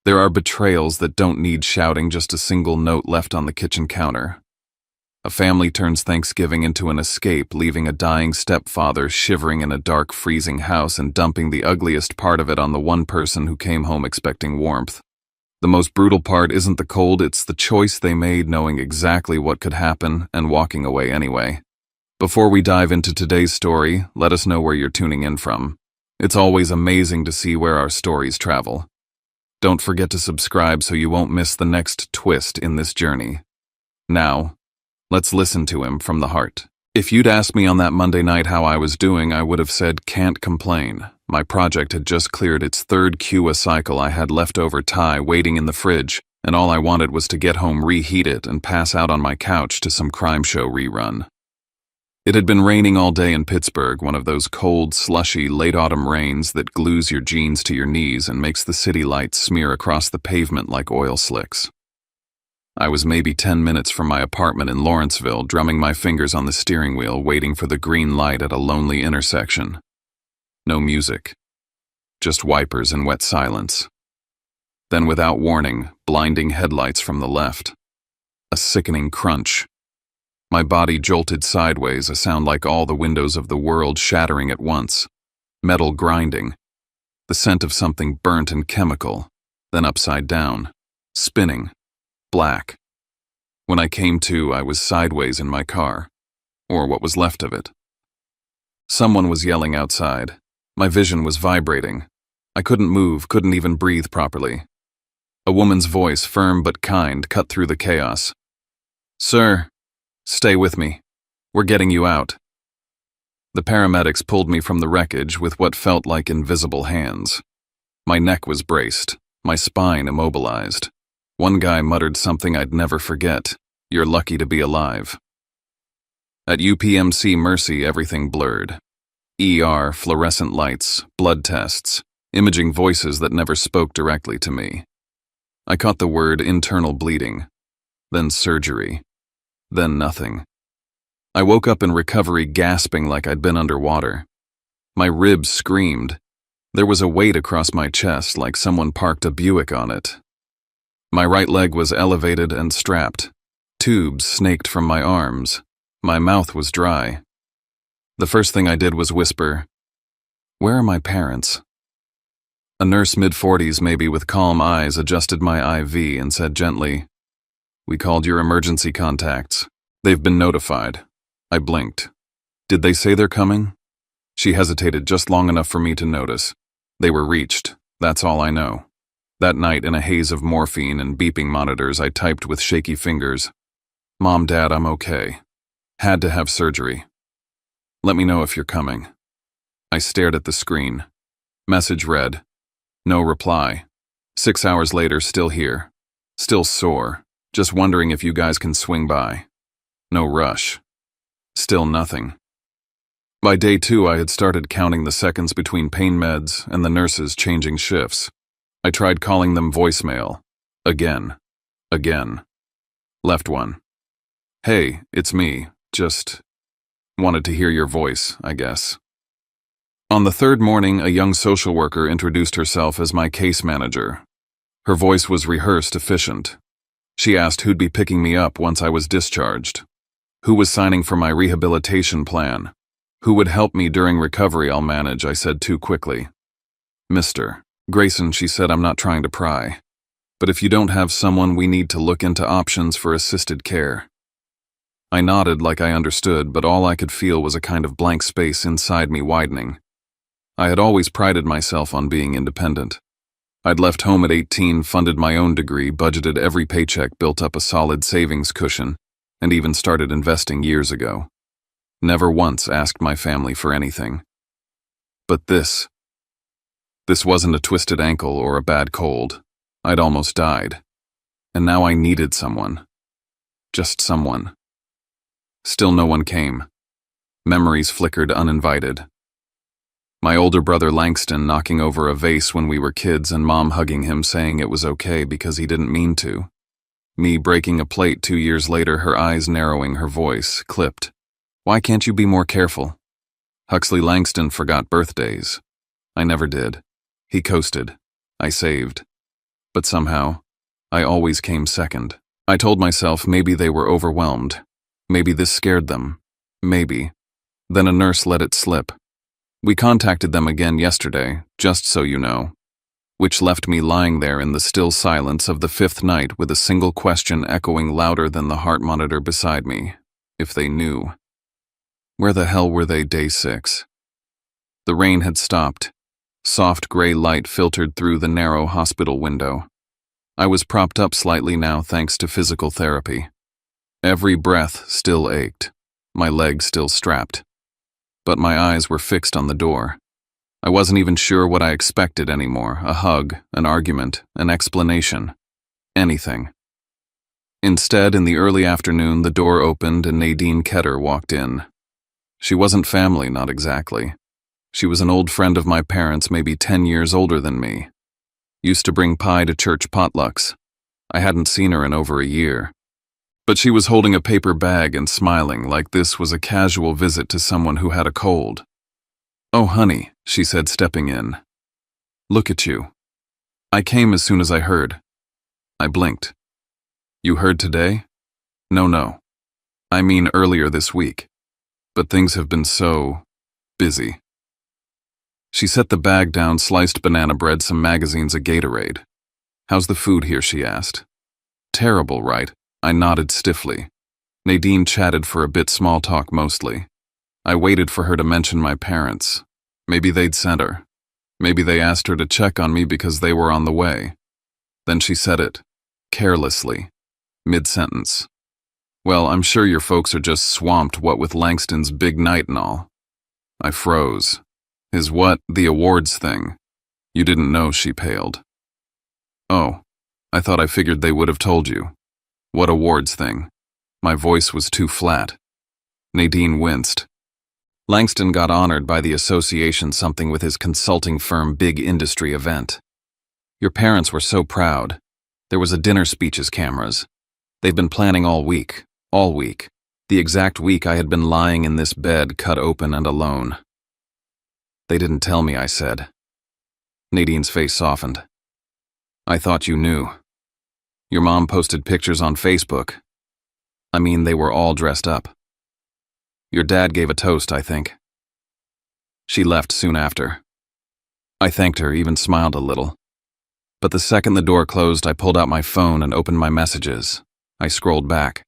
There are betrayals that don't need shouting, just a single note left on the kitchen counter. A family turns Thanksgiving into an escape, leaving a dying stepfather shivering in a dark, freezing house and dumping the ugliest part of it on the one person who came home expecting warmth. The most brutal part isn't the cold, it's the choice they made, knowing exactly what could happen and walking away anyway. Before we dive into today's story, let us know where you're tuning in from. It's always amazing to see where our stories travel. Don't forget to subscribe so you won't miss the next twist in this journey. Now, let's listen to him from the heart. If you'd asked me on that Monday night how I was doing, I would have said, can't complain. My project had just cleared its third QA cycle. I had leftover Thai waiting in the fridge, and all I wanted was to get home, reheat it, and pass out on my couch to some crime show rerun. It had been raining all day in Pittsburgh, one of those cold, slushy, late autumn rains that glues your jeans to your knees and makes the city lights smear across the pavement like oil slicks. I was maybe 10 minutes from my apartment in Lawrenceville, drumming my fingers on the steering wheel, waiting for the green light at a lonely intersection. No music. Just wipers and wet silence. Then, without warning, blinding headlights from the left. A sickening crunch. My body jolted sideways, a sound like all the windows of the world shattering at once. Metal grinding. The scent of something burnt and chemical. Then upside down. Spinning. Black. When I came to, I was sideways in my car. Or what was left of it. Someone was yelling outside. My vision was vibrating. I couldn't move, couldn't even breathe properly. A woman's voice, firm but kind, cut through the chaos. "Sir, stay with me. We're getting you out." The paramedics pulled me from the wreckage with what felt like invisible hands. My neck was braced, my spine immobilized. One guy muttered something I'd never forget. "You're lucky to be alive." At UPMC Mercy, everything blurred. ER, fluorescent lights, blood tests, imaging voices that never spoke directly to me. I caught the word internal bleeding, then surgery, then nothing. I woke up in recovery gasping like I'd been underwater. My ribs screamed. There was a weight across my chest like someone parked a Buick on it. My right leg was elevated and strapped. Tubes snaked from my arms. My mouth was dry. The first thing I did was whisper, "Where are my parents?" A nurse mid-40s, maybe, with calm eyes, adjusted my IV and said gently, "We called your emergency contacts. They've been notified." I blinked. "Did they say they're coming?" She hesitated just long enough for me to notice. They were reached. That's all I know. That night, in a haze of morphine and beeping monitors, I typed with shaky fingers, "Mom, Dad, I'm okay. Had to have surgery. Let me know if you're coming." I stared at the screen. Message read, "No reply. 6 hours later, still here. Still sore. Just wondering if you guys can swing by. No rush." Still nothing. By day 2, I had started counting the seconds between pain meds and the nurses changing shifts. I tried calling them voicemail. Again. Left one. "Hey, it's me. Just wanted to hear your voice, I guess." On the third morning, a young social worker introduced herself as my case manager. Her voice was rehearsed, efficient. She asked who'd be picking me up once I was discharged. Who was signing for my rehabilitation plan? Who would help me during recovery? "I'll manage," I said too quickly. "Mr. Grayson," she said, "I'm not trying to pry. But if you don't have someone, we need to look into options for assisted care." I nodded like I understood, but all I could feel was a kind of blank space inside me widening. I had always prided myself on being independent. I'd left home at 18, funded my own degree, budgeted every paycheck, built up a solid savings cushion, and even started investing years ago. Never once asked my family for anything. But this wasn't a twisted ankle or a bad cold. I'd almost died. And now I needed someone. Just someone. Still no one came. Memories flickered uninvited. My older brother Langston knocking over a vase when we were kids and Mom hugging him saying it was okay because he didn't mean to. Me breaking a plate 2 years later, her eyes narrowing, her voice clipped. "Why can't you be more careful?" Huxley Langston forgot birthdays. I never did. He coasted. I saved. But somehow, I always came second. I told myself maybe they were overwhelmed. Maybe this scared them. Maybe. Then a nurse let it slip. We contacted them again yesterday, just so you know. Which left me lying there in the still silence of the fifth night with a single question echoing louder than the heart monitor beside me. If they knew. Where the hell were they day 6? The rain had stopped. Soft gray light filtered through the narrow hospital window. I was propped up slightly now thanks to physical therapy. Every breath still ached, my legs still strapped. But my eyes were fixed on the door. I wasn't even sure what I expected anymore, a hug, an argument, an explanation. Anything. Instead, in the early afternoon, the door opened and Nadine Ketter walked in. She wasn't family, not exactly. She was an old friend of my parents, maybe 10 years older than me. Used to bring pie to church potlucks. I hadn't seen her in over a year. But she was holding a paper bag and smiling like this was a casual visit to someone who had a cold. "Oh, honey," she said, stepping in. "Look at you." I came as soon as I heard. I blinked. "You heard today?" No. I mean earlier this week. But things have been so busy. She set the bag down, sliced banana bread, some magazines, a Gatorade. "How's the food here?" she asked. "Terrible, right?" I nodded stiffly. Nadine chatted for a bit, small talk mostly. I waited for her to mention my parents. Maybe they'd sent her. Maybe they asked her to check on me because they were on the way. Then she said it, carelessly, mid-sentence. "Well, I'm sure your folks are just swamped, what with Langston's big night and all." I froze. "His what? The awards thing?" "You didn't know," she paled. "Oh, I thought I figured they would have told you." "What awards thing?" My voice was too flat. Nadine winced. "Langston got honored by the association, something with his consulting firm, big industry event. Your parents were so proud. There was a dinner, speeches, cameras. They've been planning all week. The exact week I had been lying in this bed, cut open and alone." "They didn't tell me," I said. Nadine's face softened. "I thought you knew. Your mom posted pictures on Facebook. I mean, they were all dressed up. Your dad gave a toast, I think." She left soon after. I thanked her, even smiled a little. But the second the door closed, I pulled out my phone and opened my messages. I scrolled back.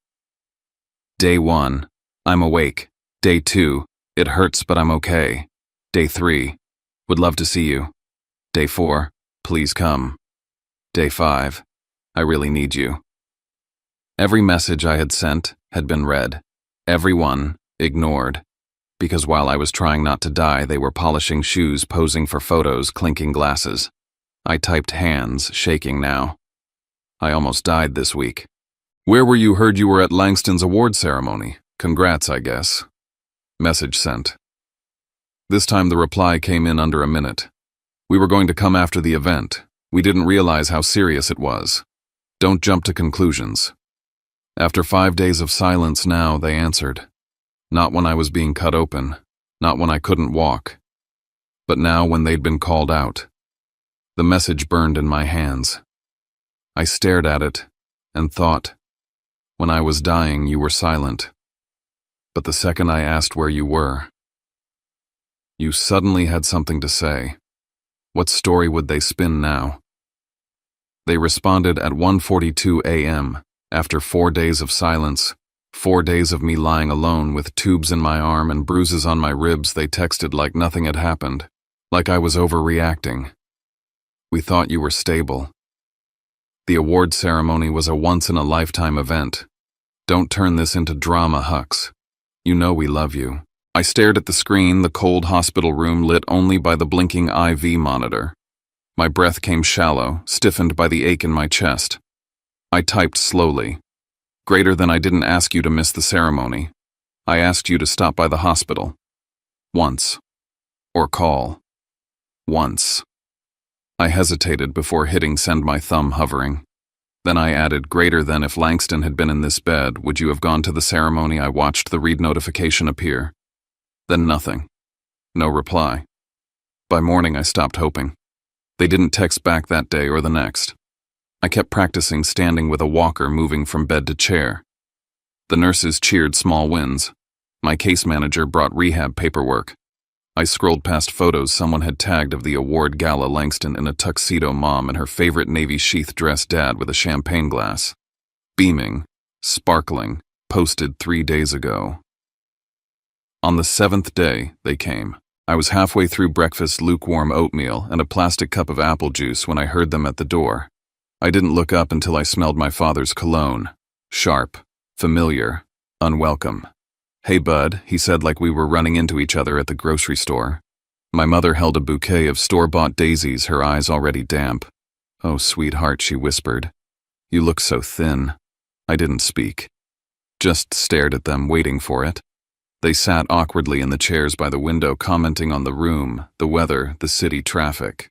Day 1, I'm awake. Day 2, it hurts but I'm okay. Day 3, would love to see you. Day 4, please come. Day 5, I really need you. Every message I had sent had been read. Every one ignored. Because while I was trying not to die, they were polishing shoes, posing for photos, clinking glasses. I typed, hands shaking now. I almost died this week. "Where were you? Heard you were at Langston's award ceremony. Congrats, I guess." Message sent. This time the reply came in under a minute. "We were going to come after the event. We didn't realize how serious it was. Don't jump to conclusions." After 5 days of silence now, they answered. Not when I was being cut open, not when I couldn't walk, but now when they'd been called out. The message burned in my hands. I stared at it and thought, when I was dying, you were silent. But the second I asked where you were, you suddenly had something to say. What story would they spin now? They responded at 1:42 a.m. after 4 days of silence, 4 days of me lying alone with tubes in my arm and bruises on my ribs. They texted like nothing had happened, like I was overreacting. "We thought you were stable. The award ceremony was a once-in-a-lifetime event. Don't turn this into drama, Hux. You know we love you." I stared at the screen, the cold hospital room lit only by the blinking IV monitor. My breath came shallow, stiffened by the ache in my chest. I typed slowly. "Greater than I didn't ask you to miss the ceremony. I asked you to stop by the hospital. Once. Or call. Once." I hesitated before hitting send, my thumb hovering. Then I added, "Greater than if Langston had been in this bed, would you have gone to the ceremony?" I watched the read notification appear. Then nothing. No reply. By morning I stopped hoping. They didn't text back that day or the next. I kept practicing standing with a walker moving from bed to chair. The nurses cheered small wins. My case manager brought rehab paperwork. I scrolled past photos someone had tagged of the award gala Langston in a tuxedo, mom and her favorite navy sheath dress, dad with a champagne glass. Beaming, sparkling, posted 3 days ago. On the 7th day, they came. I was halfway through breakfast, lukewarm oatmeal and a plastic cup of apple juice when I heard them at the door. I didn't look up until I smelled my father's cologne. Sharp, familiar, unwelcome. "Hey, bud," he said like we were running into each other at the grocery store. My mother held a bouquet of store-bought daisies, her eyes already damp. "Oh, sweetheart," she whispered. "You look so thin." I didn't speak. Just stared at them, waiting for it. They sat awkwardly in the chairs by the window, commenting on the room, the weather, the city traffic.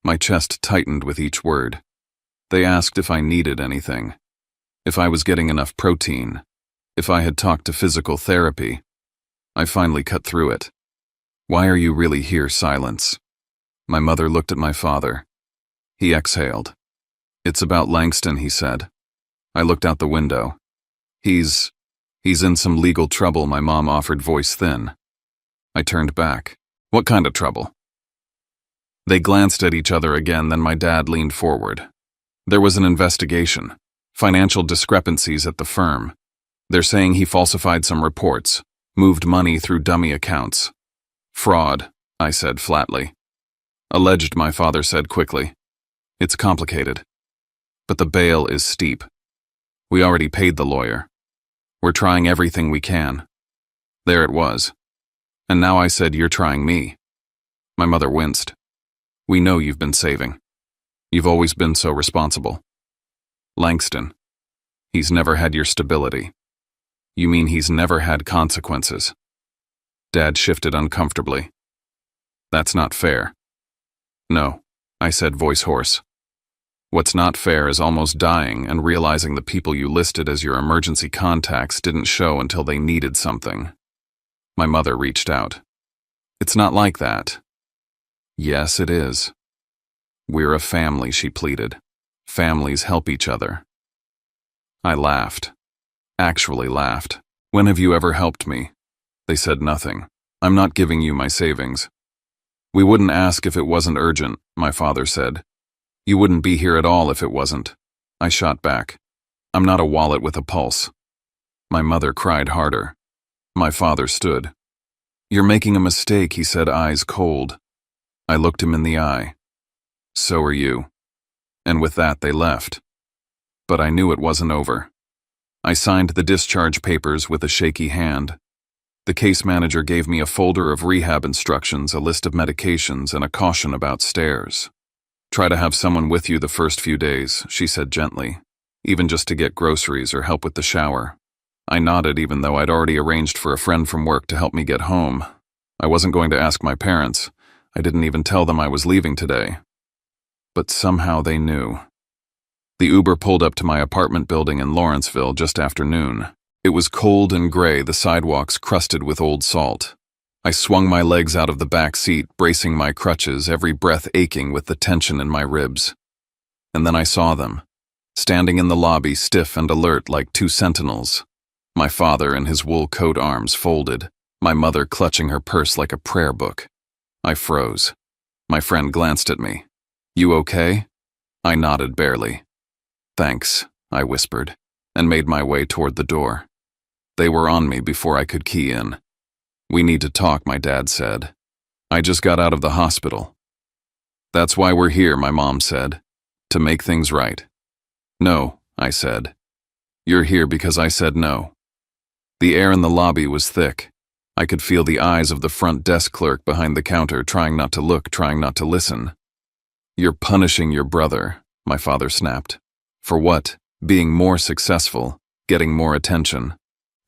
My chest tightened with each word. They asked if I needed anything, if I was getting enough protein, if I had talked to physical therapy. I finally cut through it. "Why are you really here?" Silence. My mother looked at my father. He exhaled. "It's about Langston," he said. I looked out the window. He's in some legal trouble," my mom offered, voice thin. I turned back. "What kind of trouble?" They glanced at each other again, then my dad leaned forward. "There was an investigation. Financial discrepancies at the firm. They're saying he falsified some reports, moved money through dummy accounts." "Fraud," I said flatly. "Alleged," my father said quickly. "It's complicated. But the bail is steep. We already paid the lawyer. We're trying everything we can." There it was. And now I said, "You're trying me." My mother winced. "We know you've been saving. You've always been so responsible." "Langston. He's never had your stability." "You mean he's never had consequences?" Dad shifted uncomfortably. "That's not fair." "No," I said, voice hoarse. "What's not fair is almost dying and realizing the people you listed as your emergency contacts didn't show until they needed something." My mother reached out. "It's not like that." "Yes, it is. We're a family," she pleaded. "Families help each other." I laughed. Actually laughed. "When have you ever helped me?" They said nothing. "I'm not giving you my savings." "We wouldn't ask if it wasn't urgent," my father said. "You wouldn't be here at all if it wasn't." I shot back. "I'm not a wallet with a pulse." My mother cried harder. My father stood. "You're making a mistake," he said, eyes cold. I looked him in the eye. "So are you." And with that they left. But I knew it wasn't over. I signed the discharge papers with a shaky hand. The case manager gave me a folder of rehab instructions, a list of medications, and a caution about stairs. "Try to have someone with you the first few days," she said gently, "even just to get groceries or help with the shower." I nodded, even though I'd already arranged for a friend from work to help me get home. I wasn't going to ask my parents. I didn't even tell them I was leaving today. But somehow they knew. The Uber pulled up to my apartment building in Lawrenceville just after noon. It was cold and gray, the sidewalks crusted with old salt. I swung my legs out of the back seat, bracing my crutches, every breath aching with the tension in my ribs. And then I saw them, standing in the lobby, stiff and alert like two sentinels. My father in his wool coat, arms folded, my mother clutching her purse like a prayer book. I froze. My friend glanced at me. "You okay?" I nodded barely. "Thanks," I whispered, and made my way toward the door. They were on me before I could key in. "We need to talk," my dad said. "I just got out of the hospital." "That's why we're here," my mom said. "To make things right." "No," I said. "You're here because I said no." The air in the lobby was thick. I could feel the eyes of the front desk clerk behind the counter, trying not to look, trying not to listen. "You're punishing your brother," my father snapped. "For what? Being more successful, getting more attention.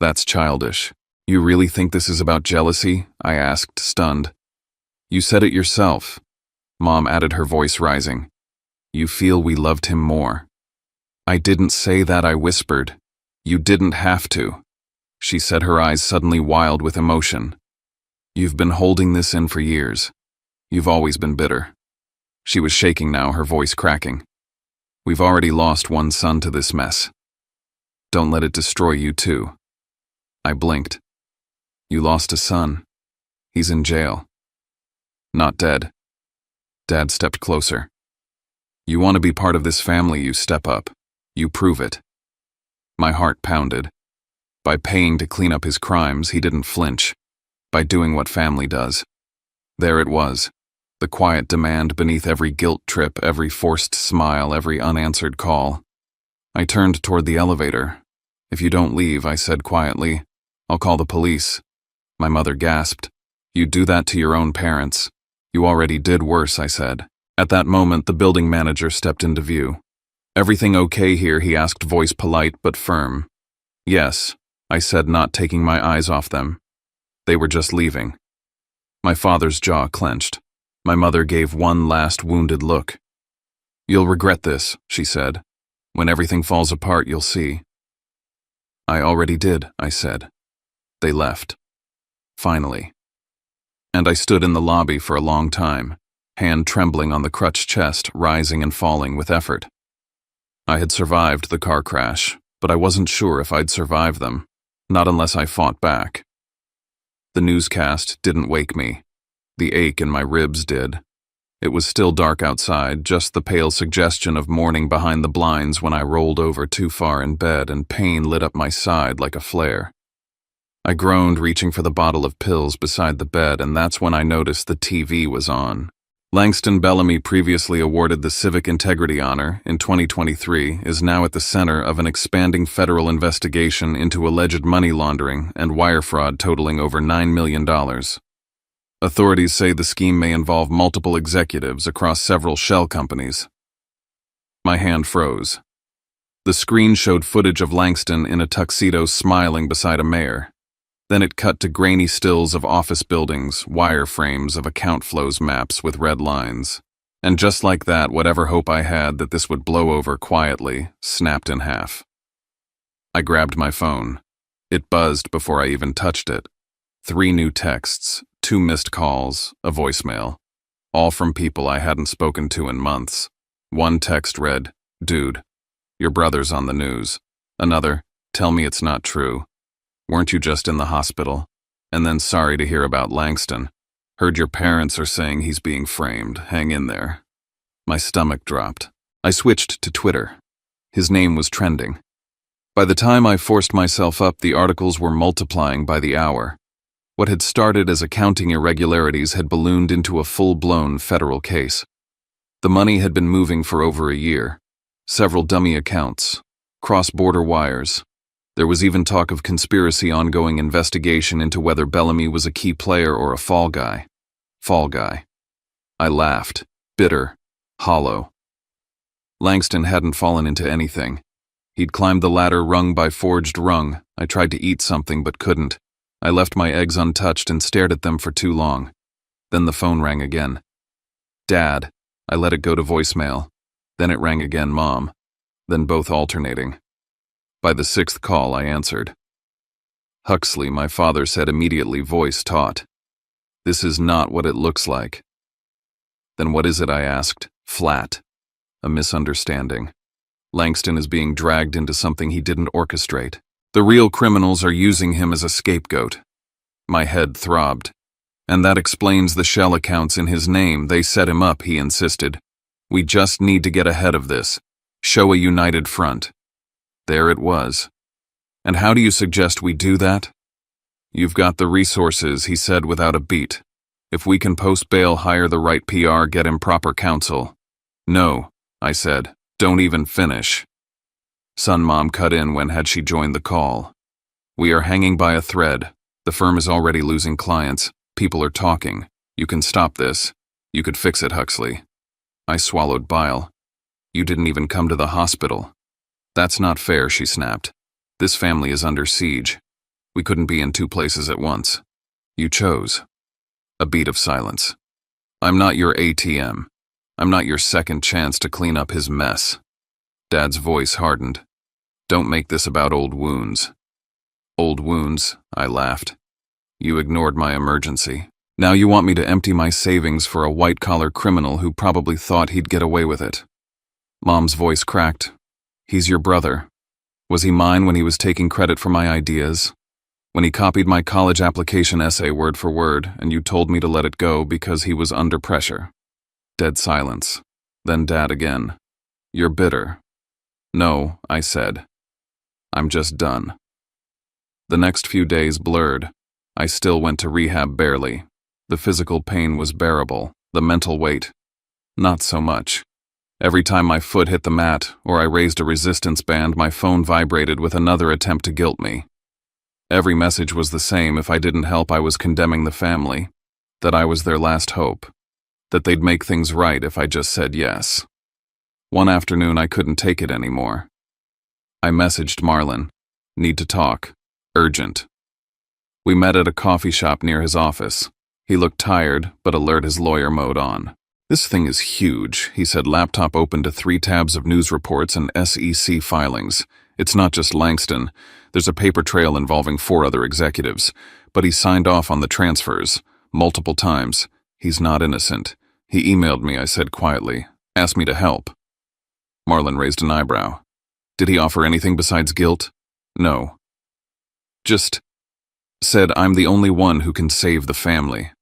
That's childish." "You really think this is about jealousy?" I asked, stunned. "You said it yourself," Mom added, her voice rising. "You feel we loved him more." "I didn't say that," I whispered. "You didn't have to." She said, her eyes suddenly wild with emotion. "You've been holding this in for years. You've always been bitter." She was shaking now, her voice cracking. We've already lost one son to this mess. Don't let it destroy you too. I blinked. You lost a son. He's in jail. Not dead. Dad stepped closer. You want to be part of this family, you step up. You prove it. My heart pounded. By paying to clean up his crimes, he didn't flinch. By doing what family does. There it was. The quiet demand beneath every guilt trip, every forced smile, every unanswered call. I turned toward the elevator. If you don't leave, I said quietly, I'll call the police. My mother gasped. You'd do that to your own parents. You already did worse, I said. At that moment, the building manager stepped into view. Everything okay here, he asked, voice polite but firm. Yes, I said, not taking my eyes off them. They were just leaving. My father's jaw clenched. My mother gave one last wounded look. You'll regret this, she said. When everything falls apart, you'll see. I already did, I said. They left. Finally. And I stood in the lobby for a long time, hand trembling on the crutched chest, rising and falling with effort. I had survived the car crash, but I wasn't sure if I'd survive them, not unless I fought back. The newscast didn't wake me. The ache in my ribs did. It was still dark outside, just the pale suggestion of morning behind the blinds when I rolled over too far in bed and pain lit up my side like a flare. I groaned, reaching for the bottle of pills beside the bed, and that's when I noticed the TV was on. Langston Bellamy, previously awarded the Civic Integrity Honor in 2023, is now at the center of an expanding federal investigation into alleged money laundering and wire fraud totaling over $9 million. Authorities say the scheme may involve multiple executives across several shell companies. My hand froze. The screen showed footage of Langston in a tuxedo smiling beside a mayor. Then it cut to grainy stills of office buildings, wireframes of account flows maps with red lines. And just like that, whatever hope I had that this would blow over quietly snapped in half. I grabbed my phone. It buzzed before I even touched it. 3 new texts, 2 missed calls, a voicemail. All from people I hadn't spoken to in months. One text read, "Dude, your brother's on the news." Another, "Tell me it's not true. Weren't you just in the hospital?" And then, "Sorry to hear about Langston. Heard your parents are saying he's being framed. Hang in there." My stomach dropped. I switched to Twitter. His name was trending. By the time I forced myself up, the articles were multiplying by the hour. What had started as accounting irregularities had ballooned into a full-blown federal case. The money had been moving for over a year. Several dummy accounts. Cross-border wires. There was even talk of conspiracy, ongoing investigation into whether Bellamy was a key player or a fall guy. Fall guy. I laughed, bitter, hollow. Langston hadn't fallen into anything. He'd climbed the ladder rung by forged rung. I tried to eat something but couldn't. I left my eggs untouched and stared at them for too long. Then the phone rang again. Dad. I let it go to voicemail. Then it rang again, Mom. Then both alternating. By the 6th call, I answered. Huxley, my father said immediately, voice taut. This is not what it looks like. Then what is it, I asked, flat. A misunderstanding. Langston is being dragged into something he didn't orchestrate. The real criminals are using him as a scapegoat. My head throbbed. And that explains the shell accounts in his name. They set him up, he insisted. We just need to get ahead of this. Show a united front. There it was. And how do you suggest we do that? You've got the resources, he said without a beat. If we can post bail, hire the right PR, get him proper counsel. No, I said. Don't even finish. Son, Mom cut in when had she joined the call. We are hanging by a thread. The firm is already losing clients. People are talking. You can stop this. You could fix it, Huxley. I swallowed bile. You didn't even come to the hospital. That's not fair, she snapped. This family is under siege. We couldn't be in 2 places at once. You chose. A beat of silence. I'm not your ATM. I'm not your second chance to clean up his mess. Dad's voice hardened. Don't make this about old wounds. Old wounds, I laughed. You ignored my emergency. Now you want me to empty my savings for a white-collar criminal who probably thought he'd get away with it. Mom's voice cracked. He's your brother. Was he mine when he was taking credit for my ideas? When he copied my college application essay word for word, and you told me to let it go because he was under pressure? Dead silence. Then Dad again. You're bitter. No, I said. I'm just done. The next few days blurred. I still went to rehab barely. The physical pain was bearable, the mental weight, not so much. Every time my foot hit the mat or I raised a resistance band, my phone vibrated with another attempt to guilt me. Every message was the same. If I didn't help, I was condemning the family, that I was their last hope, that they'd make things right if I just said yes. One afternoon, I couldn't take it anymore. I messaged Marlon. Need to talk. Urgent. We met at a coffee shop near his office. He looked tired, but alert, his lawyer mode on. This thing is huge, he said, laptop open to 3 tabs of news reports and SEC filings. It's not just Langston. There's a paper trail involving 4 other executives, but he signed off on the transfers, multiple times. He's not innocent. He emailed me, I said quietly, asked me to help. Marlon raised an eyebrow. Did he offer anything besides guilt? No. Just said I'm the only one who can save the family.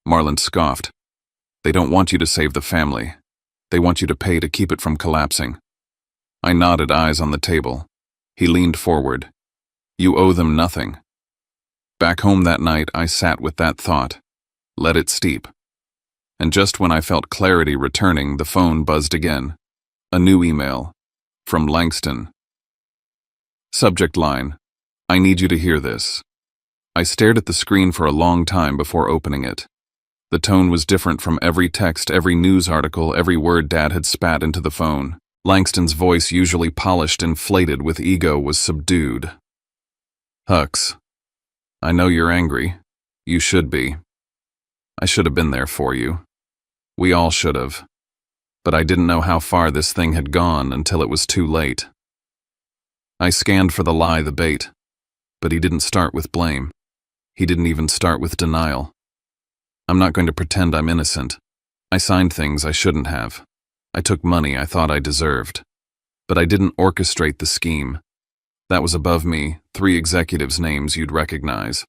Marlon scoffed. They don't want you to save the family. They want you to pay to keep it from collapsing. I nodded, eyes on the table. He leaned forward. You owe them nothing. Back home that night, I sat with that thought. Let it steep. And just when I felt clarity returning, the phone buzzed again. A new email. From Langston. Subject line. I need you to hear this. I stared at the screen for a long time before opening it. The tone was different from every text, every news article, every word Dad had spat into the phone. Langston's voice, usually polished, inflated with ego, was subdued. Hux, I know you're angry. You should be. I should have been there for you. We all should have. But I didn't know how far this thing had gone until it was too late. I scanned for the lie, the bait. But he didn't start with blame. He didn't even start with denial. I'm not going to pretend I'm innocent. I signed things I shouldn't have. I took money I thought I deserved. But I didn't orchestrate the scheme. That was above me, 3 executives' names you'd recognize.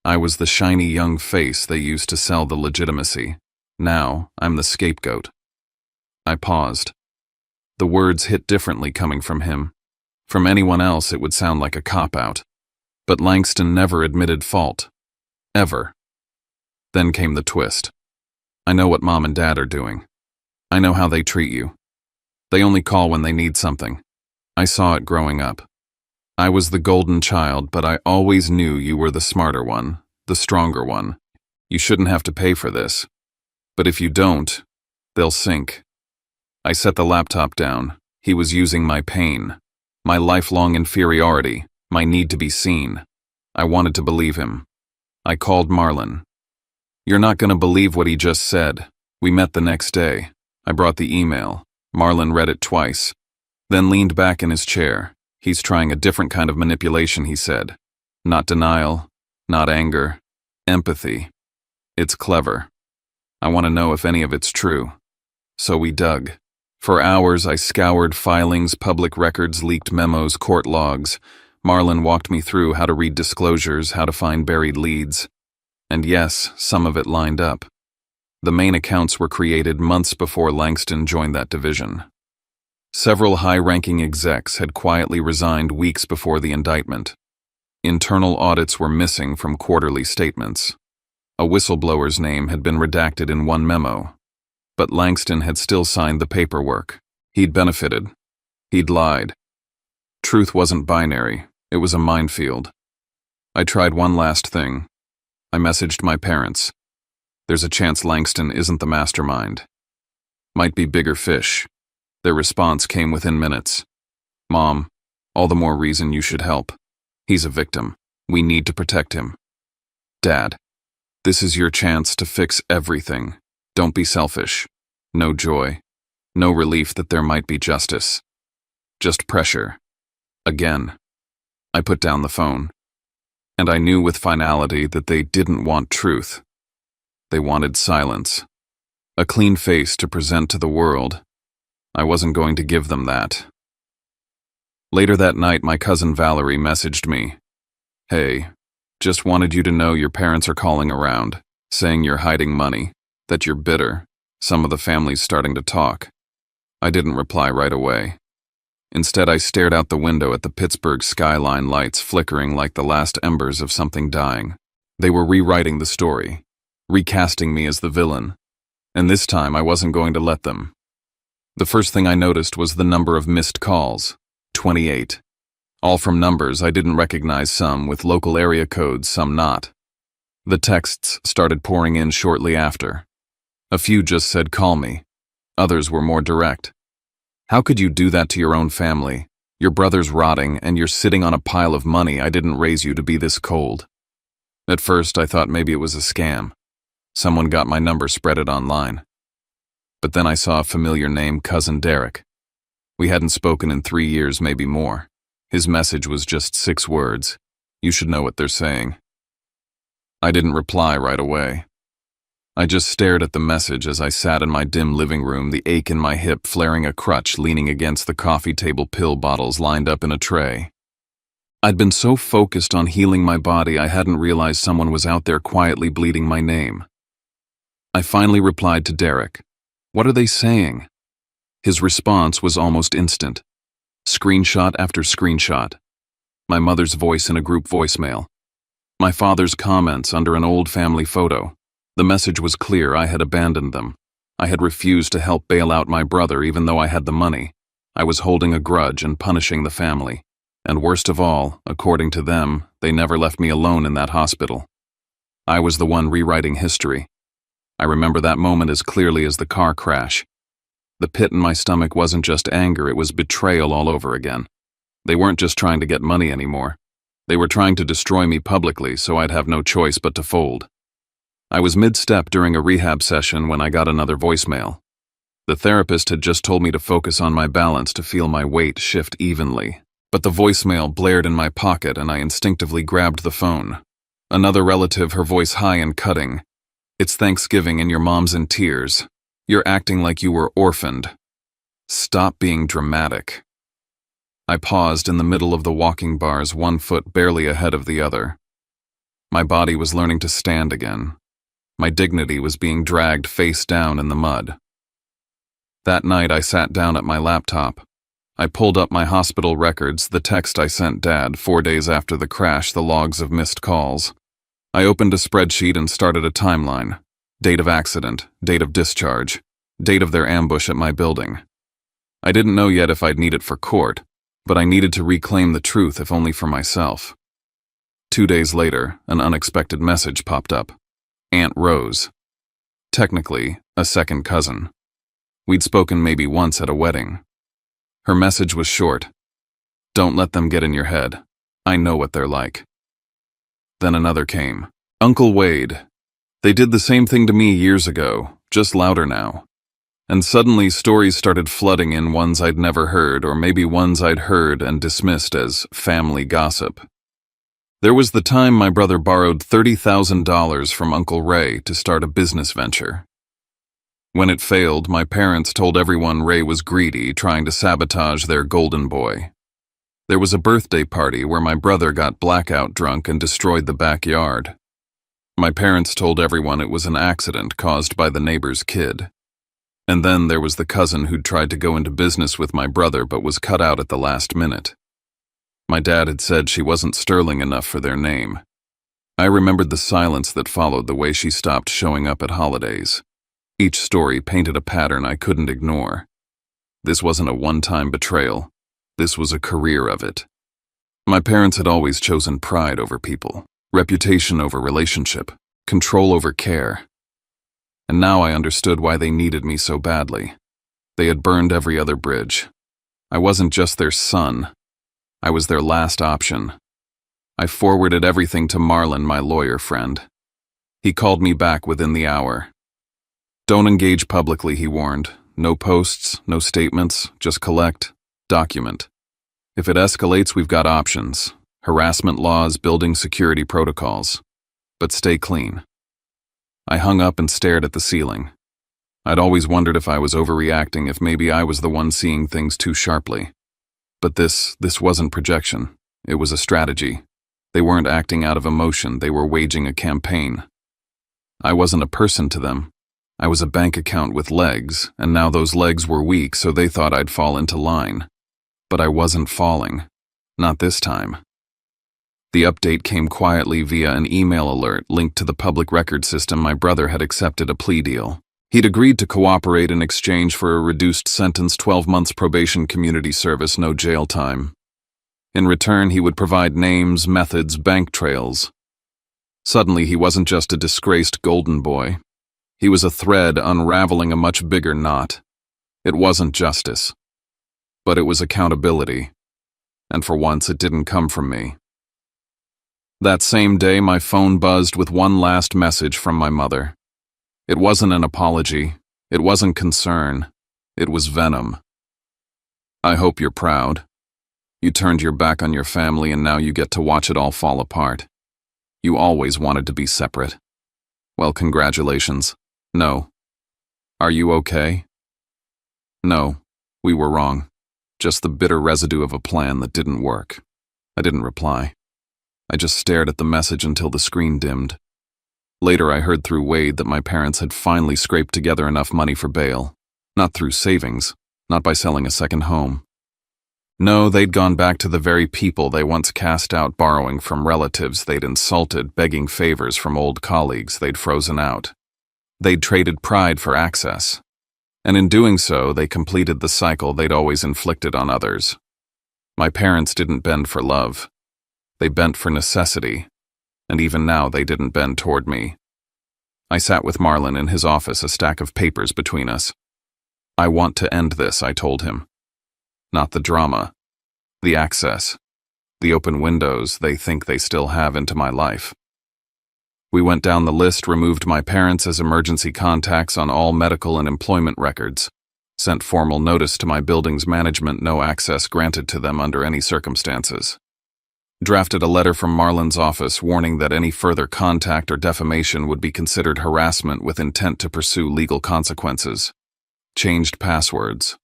I was the shiny young face they used to sell the legitimacy. Now, I'm the scapegoat. I paused. The words hit differently coming from him. From anyone else, it would sound like a cop-out. But Langston never admitted fault. Ever. Then came the twist. I know what Mom and Dad are doing. I know how they treat you. They only call when they need something. I saw it growing up. I was the golden child, but I always knew you were the smarter one, the stronger one. You shouldn't have to pay for this. But if you don't, they'll sink. I set the laptop down. He was using my pain, my lifelong inferiority, my need to be seen. I wanted to believe him. I called Marlon. You're not going to believe what he just said. We met the next day. I brought the email. Marlon read it twice, then leaned back in his chair. He's trying a different kind of manipulation, he said. Not denial, not anger, empathy. It's clever. I want to know if any of it's true. So we dug. For hours, I scoured filings, public records, leaked memos, court logs. Marlon walked me through how to read disclosures, how to find buried leads. And yes, some of it lined up. The main accounts were created months before Langston joined that division. Several high-ranking execs had quietly resigned weeks before the indictment. Internal audits were missing from quarterly statements. A whistleblower's name had been redacted in one memo. But Langston had still signed the paperwork. He'd benefited. He'd lied. Truth wasn't binary. It was a minefield. I tried one last thing. I messaged my parents. There's a chance Langston isn't the mastermind. Might be bigger fish. Their response came within minutes. Mom, all the more reason you should help. He's a victim. We need to protect him. Dad, this is your chance to fix everything. Don't be selfish. No joy. No relief that there might be justice. Just pressure. Again. I put down the phone. And I knew with finality that they didn't want truth. They wanted silence. A clean face to present to the world. I wasn't going to give them that. Later that night, my cousin Valerie messaged me. "Hey, just wanted you to know your parents are calling around, saying you're hiding money, that you're bitter. Some of the family's starting to talk." I didn't reply right away. Instead, I stared out the window at the Pittsburgh skyline lights flickering like the last embers of something dying. They were rewriting the story, recasting me as the villain, and this time I wasn't going to let them. The first thing I noticed was the number of missed calls, 28. All from numbers I didn't recognize, some with local area codes, some not. The texts started pouring in shortly after. A few just said, "Call me." Others were more direct. "How could you do that to your own family? Your brother's rotting, and you're sitting on a pile of money. I didn't raise you to be this cold." At first, I thought maybe it was a scam. Someone got my number, spread it online. But then I saw a familiar name, Cousin Derek. We hadn't spoken in 3 years, maybe more. His message was just 6 words. "You should know what they're saying." I didn't reply right away. I just stared at the message as I sat in my dim living room, the ache in my hip flaring a crutch, leaning against the coffee table pill bottles lined up in a tray. I'd been so focused on healing my body I hadn't realized someone was out there quietly bleeding my name. I finally replied to Derek. "What are they saying?" His response was almost instant. Screenshot after screenshot. My mother's voice in a group voicemail. My father's comments under an old family photo. The message was clear: I had abandoned them. I had refused to help bail out my brother even though I had the money. I was holding a grudge and punishing the family. And worst of all, according to them, they never left me alone in that hospital. I was the one rewriting history. I remember that moment as clearly as the car crash. The pit in my stomach wasn't just anger, it was betrayal all over again. They weren't just trying to get money anymore. They were trying to destroy me publicly, so I'd have no choice but to fold. I was mid-step during a rehab session when I got another voicemail. The therapist had just told me to focus on my balance to feel my weight shift evenly. But the voicemail blared in my pocket and I instinctively grabbed the phone. Another relative, her voice high and cutting. "It's Thanksgiving and your mom's in tears. You're acting like you were orphaned. Stop being dramatic." I paused in the middle of the walking bars, one foot barely ahead of the other. My body was learning to stand again. My dignity was being dragged face down in the mud. That night I sat down at my laptop. I pulled up my hospital records, the text I sent Dad 4 days after the crash, the logs of missed calls. I opened a spreadsheet and started a timeline. Date of accident, date of discharge, date of their ambush at my building. I didn't know yet if I'd need it for court, but I needed to reclaim the truth, if only for myself. 2 days later, an unexpected message popped up. Aunt Rose. Technically, a second cousin. We'd spoken maybe once at a wedding. Her message was short. "Don't let them get in your head. I know what they're like." Then another came. "Uncle Wade. They did the same thing to me years ago, just louder now." And suddenly stories started flooding in, ones I'd never heard, or maybe ones I'd heard and dismissed as family gossip. There was the time my brother borrowed $30,000 from Uncle Ray to start a business venture. When it failed, my parents told everyone Ray was greedy, trying to sabotage their golden boy. There was a birthday party where my brother got blackout drunk and destroyed the backyard. My parents told everyone it was an accident caused by the neighbor's kid. And then there was the cousin who'd tried to go into business with my brother but was cut out at the last minute. My dad had said she wasn't sterling enough for their name. I remembered the silence that followed, the way she stopped showing up at holidays. Each story painted a pattern I couldn't ignore. This wasn't a one-time betrayal. This was a career of it. My parents had always chosen pride over people, reputation over relationship, control over care. And now I understood why they needed me so badly. They had burned every other bridge. I wasn't just their son. I was their last option. I forwarded everything to Marlon, my lawyer friend. He called me back within the hour. "Don't engage publicly," he warned. "No posts, no statements, just collect, document. If it escalates, we've got options. Harassment laws, building security protocols. But stay clean." I hung up and stared at the ceiling. I'd always wondered if I was overreacting, if maybe I was the one seeing things too sharply. But this wasn't projection. It was a strategy. They weren't acting out of emotion, they were waging a campaign. I wasn't a person to them. I was a bank account with legs, and now those legs were weak, so they thought I'd fall into line. But I wasn't falling. Not this time. The update came quietly via an email alert linked to the public record system. My brother had accepted a plea deal. He'd agreed to cooperate in exchange for a reduced sentence, 12 months probation, community service, no jail time. In return, he would provide names, methods, bank trails. Suddenly, he wasn't just a disgraced golden boy. He was a thread unraveling a much bigger knot. It wasn't justice, but it was accountability. And for once, it didn't come from me. That same day, my phone buzzed with one last message from my mother. It wasn't an apology. It wasn't concern. It was venom. I hope you're proud. You turned your back on your family and now you get to watch it all fall apart. You always wanted to be separate. Well, congratulations. No. Are you okay? No, we were wrong. Just the bitter residue of a plan that didn't work. I didn't reply. I just stared at the message until the screen dimmed. Later, I heard through Wade that my parents had finally scraped together enough money for bail. Not through savings, not by selling a second home. No, they'd gone back to the very people they once cast out, borrowing from relatives they'd insulted, begging favors from old colleagues they'd frozen out. They'd traded pride for access. And in doing so, they completed the cycle they'd always inflicted on others. My parents didn't bend for love. They bent for necessity. And even now, they didn't bend toward me. I sat with Marlon in his office, a stack of papers between us. I want to end this, I told him. Not the drama. The access. The open windows they think they still have into my life. We went down the list, removed my parents as emergency contacts on all medical and employment records, sent formal notice to my building's management, no access granted to them under any circumstances. Drafted a letter from Marlon's office warning that any further contact or defamation would be considered harassment with intent to pursue legal consequences. Changed passwords.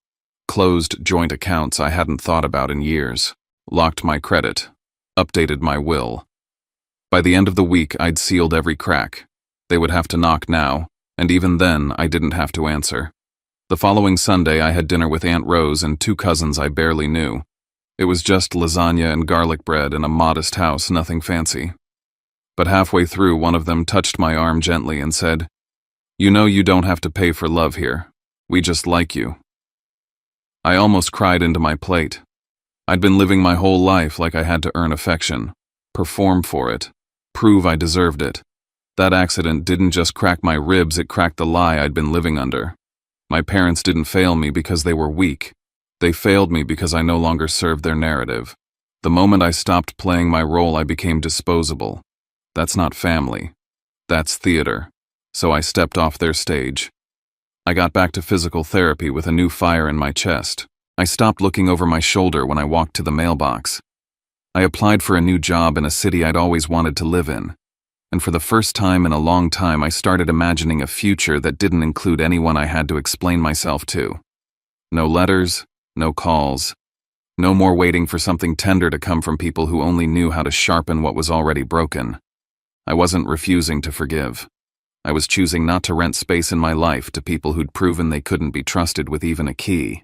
Closed joint accounts I hadn't thought about in years. Locked my credit. Updated my will. By the end of the week, I'd sealed every crack. They would have to knock now, and even then, I didn't have to answer. The following Sunday, I had dinner with Aunt Rose and two cousins I barely knew. It was just lasagna and garlic bread in a modest house, nothing fancy. But halfway through, one of them touched my arm gently and said, "You know you don't have to pay for love here. We just like you." I almost cried into my plate. I'd been living my whole life like I had to earn affection, perform for it, prove I deserved it. That accident didn't just crack my ribs, it cracked the lie I'd been living under. My parents didn't fail me because they were weak. They failed me because I no longer served their narrative. The moment I stopped playing my role, I became disposable. That's not family. That's theater. So I stepped off their stage. I got back to physical therapy with a new fire in my chest. I stopped looking over my shoulder when I walked to the mailbox. I applied for a new job in a city I'd always wanted to live in. And for the first time in a long time, I started imagining a future that didn't include anyone I had to explain myself to. No letters, no calls. No more waiting for something tender to come from people who only knew how to sharpen what was already broken. I wasn't refusing to forgive. I was choosing not to rent space in my life to people who'd proven they couldn't be trusted with even a key.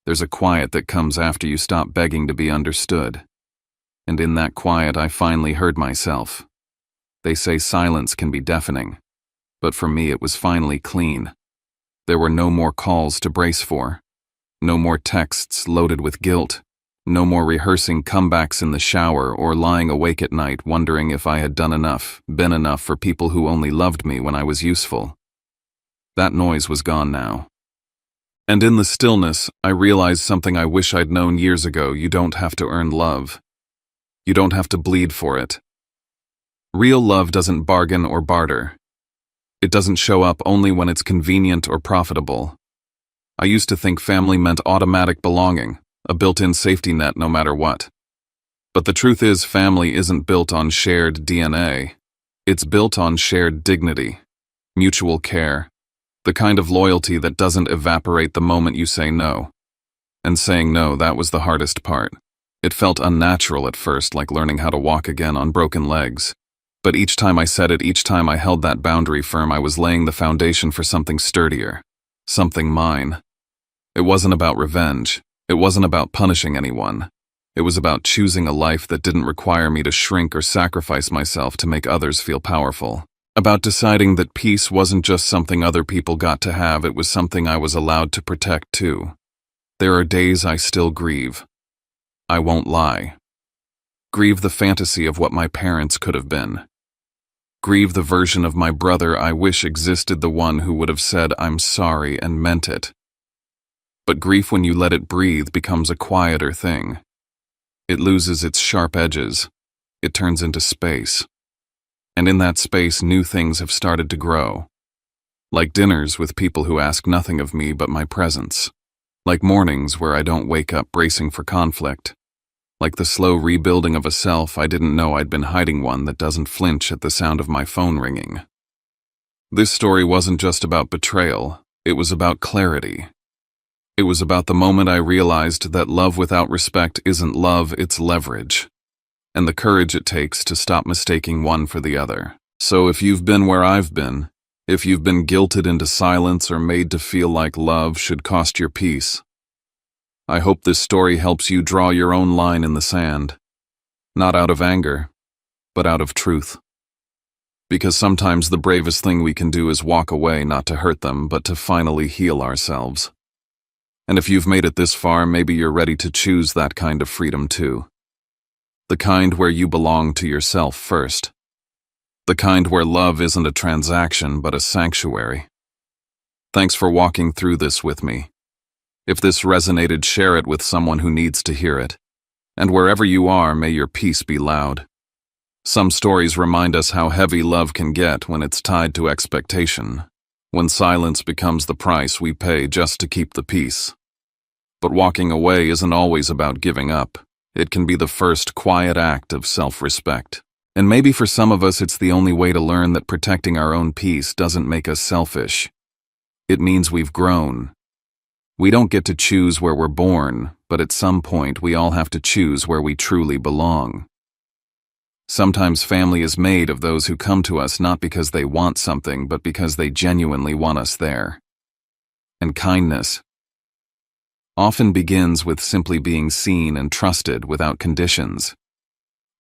There's a quiet that comes after you stop begging to be understood. And in that quiet, I finally heard myself. They say silence can be deafening, but for me it was finally clean. There were no more calls to brace for. No more texts loaded with guilt. No more rehearsing comebacks in the shower or lying awake at night wondering if I had done enough, been enough for people who only loved me when I was useful. That noise was gone now. And in the stillness, I realized something I wish I'd known years ago. You don't have to earn love. You don't have to bleed for it. Real love doesn't bargain or barter. It doesn't show up only when it's convenient or profitable. I used to think family meant automatic belonging, a built-in safety net no matter what. But the truth is, family isn't built on shared DNA. It's built on shared dignity, mutual care, The kind of loyalty that doesn't evaporate the moment you say no. And saying no, that was the hardest part. It felt unnatural at first, like learning how to walk again on broken legs. But each time I said it, each time I held that boundary firm, I was laying the foundation for something sturdier. Something mine. It wasn't about revenge. It wasn't about punishing anyone. It was about choosing a life that didn't require me to shrink or sacrifice myself to make others feel powerful. About deciding that peace wasn't just something other people got to have, it was something I was allowed to protect too. There are days I still grieve. I won't lie. Grieve the fantasy of what my parents could have been. Grieve the version of my brother I wish existed, the one who would have said I'm sorry and meant it. But grief, when you let it breathe, becomes a quieter thing. It loses its sharp edges. It turns into space. And in that space, new things have started to grow. Like dinners with people who ask nothing of me but my presence. Like mornings where I don't wake up bracing for conflict. Like the slow rebuilding of a self I didn't know I'd been hiding, one that doesn't flinch at the sound of my phone ringing. This story wasn't just about betrayal, it was about clarity. It was about the moment I realized that love without respect isn't love, it's leverage. And the courage it takes to stop mistaking one for the other. So if you've been where I've been, if you've been guilted into silence or made to feel like love should cost your peace, I hope this story helps you draw your own line in the sand. Not out of anger, but out of truth. Because sometimes the bravest thing we can do is walk away, not to hurt them, but to finally heal ourselves. And if you've made it this far, maybe you're ready to choose that kind of freedom too. The kind where you belong to yourself first. The kind where love isn't a transaction, but a sanctuary. Thanks for walking through this with me. If this resonated, share it with someone who needs to hear it. And wherever you are, may your peace be loud. Some stories remind us how heavy love can get when it's tied to expectation, when silence becomes the price we pay just to keep the peace. But walking away isn't always about giving up. It can be the first quiet act of self-respect. And maybe for some of us, it's the only way to learn that protecting our own peace doesn't make us selfish. It means we've grown. We don't get to choose where we're born, but at some point we all have to choose where we truly belong. Sometimes family is made of those who come to us not because they want something, but because they genuinely want us there. And kindness often begins with simply being seen and trusted without conditions.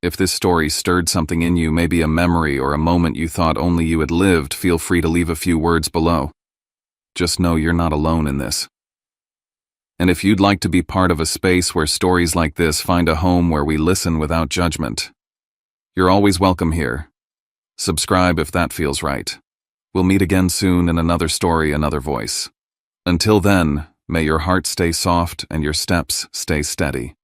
If this story stirred something in you, maybe a memory or a moment you thought only you had lived, feel free to leave a few words below. Just know you're not alone in this. And if you'd like to be part of a space where stories like this find a home, where we listen without judgment, you're always welcome here. Subscribe if that feels right. We'll meet again soon in another story, another voice. Until then, may your heart stay soft and your steps stay steady.